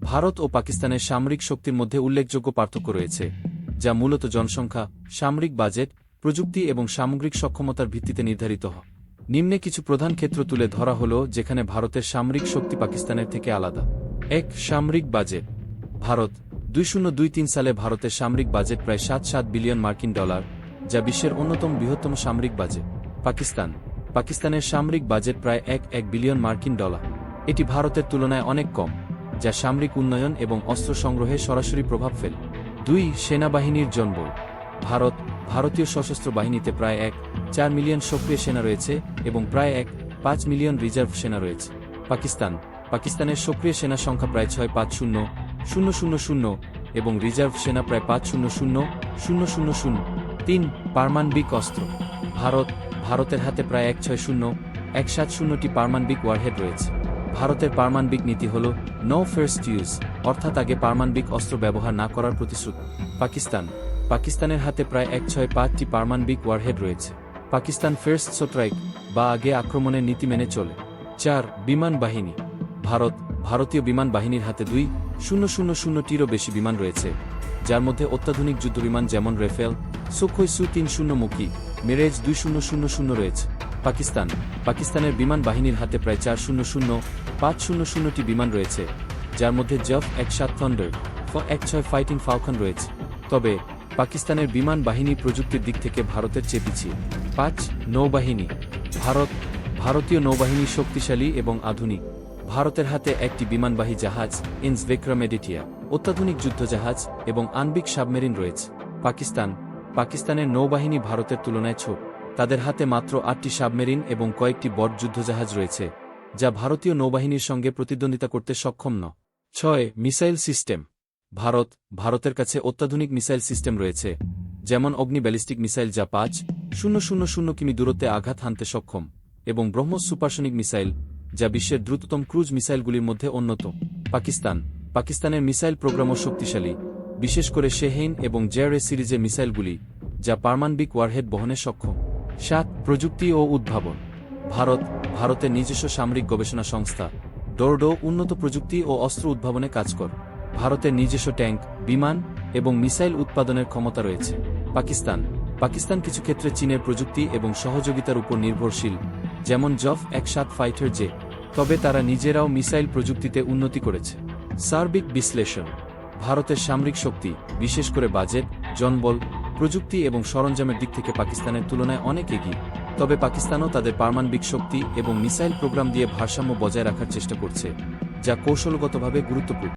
ভারত ও পাকিস্তানের সামরিক শক্তির মধ্যে উল্লেখযোগ্য পার্থক্য রয়েছে, যা মূলত জনসংখ্যা, সামরিক বাজেট, প্রযুক্তি এবং সামগ্রিক সক্ষমতার ভিত্তিতে নির্ধারিত হয়। নিম্নে কিছু প্রধান ক্ষেত্র তুলে ধরা হল যেখানে ভারতের সামরিক শক্তি পাকিস্তানের থেকে আলাদা। ১. সামরিক বাজেট। ভারত 2023 সালে ভারতের সামরিক বাজেট প্রায় 7 বিলিয়ন মার্কিন ডলার, যা বিশ্বের অন্যতম বৃহত্তম সামরিক বাজেট। পাকিস্তানের সামরিক বাজেট প্রায় 1 বিলিয়ন মার্কিন ডলার। এটি ভারতের তুলনায় অনেক কম, যা সামরিক উন্নয়ন এবং অস্ত্র সংগ্রহে সরাসরি প্রভাব ফেলে। ২. সেনাবাহিনীর জনবল। ভারতীয় সশস্ত্র বাহিনীতে প্রায় 1.4 মিলিয়ন সক্রিয় সেনা রয়েছে এবং প্রায় 1.5 মিলিয়ন রিজার্ভ সেনা রয়েছে। পাকিস্তানের সক্রিয় সেনা সংখ্যা প্রায় 650,000 এবং রিজার্ভ সেনা প্রায় 500,000। ৩. পারমাণবিক অস্ত্র। ভারতের হাতে প্রায় 160,170টি পারমাণবিক ওয়ারহেড রয়েছে। ভারতের পারমাণবিক নীতি হল নো ফার্স্ট ইউজ, অর্থাৎ আগে পারমাণবিক অস্ত্র ব্যবহার না করার প্রতিশ্রুতি। পাকিস্তানের হাতে প্রায় 165টি পারমাণবিক ওয়ারহেড রয়েছে। পাকিস্তান ফার্স্ট স্ট্রাইক বা আগে আক্রমণের নীতি মেনে চলে। ৪. বিমান বাহিনী। ভারতীয় বিমান বাহিনীর হাতে 2,000টিরও বেশি বিমান রয়েছে, যার মধ্যে অত্যাধুনিক যুদ্ধবিমান যেমন রাফেল, সুখোই সু-30 মুখী, মিরাজ 2000 রয়েছে। পাকিস্তানের বিমান বাহিনীর হাতে প্রায় 4,005টি বিমান রয়েছে, যার মধ্যে J-17 thunder, F-16 fighting falcon রয়েছে। তবে পাকিস্তানের বিমান বাহিনী প্রযুক্তির দিক থেকে ভারতের চেয়ে পিছিয়ে। ৫. নৌবাহিনী। ভারতীয় নৌবাহিনী শক্তিশালী এবং আধুনিক। ভারতের হাতে একটি বিমানবাহী জাহাজ ইনস বিক্রম এডিটিয়া, অত্যাধুনিক যুদ্ধজাহাজ এবং আণবিক সাবমেরিন রয়েছে। পাকিস্তানের নৌবাহিনী ভারতের তুলনায় ছোট। তাদের হাতে মাত্র 8টি সাবমেরিন এবং কয়েকটি বড় যুদ্ধজাহাজ রয়েছে, যা ভারতীয় নৌবাহিনীর সঙ্গে প্রতিদ্বন্দ্বিতা করতে সক্ষম নয়। ৬. Missile system. ভারতের কাছে অত্যাধুনিক মিসাইল সিস্টেম রয়েছে, যেমন অগ্নি ব্যালিস্টিক মিসাইল যা 5,000 কিমি দূরত্বে আঘাত হানতে সক্ষম, এবং ব্রহ্মোস সুপারসনিক মিসাইল, যা বিশ্বের দ্রুততম ক্রুজ মিসাইলগুলির মধ্যে অন্যতম। পাকিস্তানের মিসাইল প্রোগ্রামও শক্তিশালী, বিশেষ করে শেহেইন এবং জেআরএ সিরিজের মিসাইলগুলি, যা পারমাণবিক ওয়ারহেড বহনে সক্ষম। ৭. প্রযুক্তি ও উদ্ভাবন। ভারতের নিজস্ব সামরিক গবেষণা সংস্থা ডোরডো উন্নত প্রযুক্তি ও অস্ত্র উদ্ভাবনে কাজ করে। ভারতের নিজস্ব ট্যাঙ্ক, বিমান এবং মিসাইল উৎপাদনের ক্ষমতা রয়েছে। পাকিস্তান কিছু ক্ষেত্রে চীনের প্রযুক্তি এবং সহযোগিতার উপর নির্ভরশীল, যেমন J-17 ফাইটার জেট, তবে তারা নিজেরাও মিসাইল প্রযুক্তিতে উন্নতি করেছে। সার্বিক বিশ্লেষণ। ভারতের সামরিক শক্তি, বিশেষ করে বাজেট, জনবল, প্রযুক্তি এবং সরঞ্জামের দিক থেকে পাকিস্তানের তুলনায় অনেক এগিয়ে। তবে পাকিস্তানও তাদের পারমাণবিক শক্তি এবং মিসাইল প্রোগ্রাম দিয়ে ভারসাম্য বজায় রাখার চেষ্টা করছে, যা কৌশলগতভাবে গুরুত্বপূর্ণ।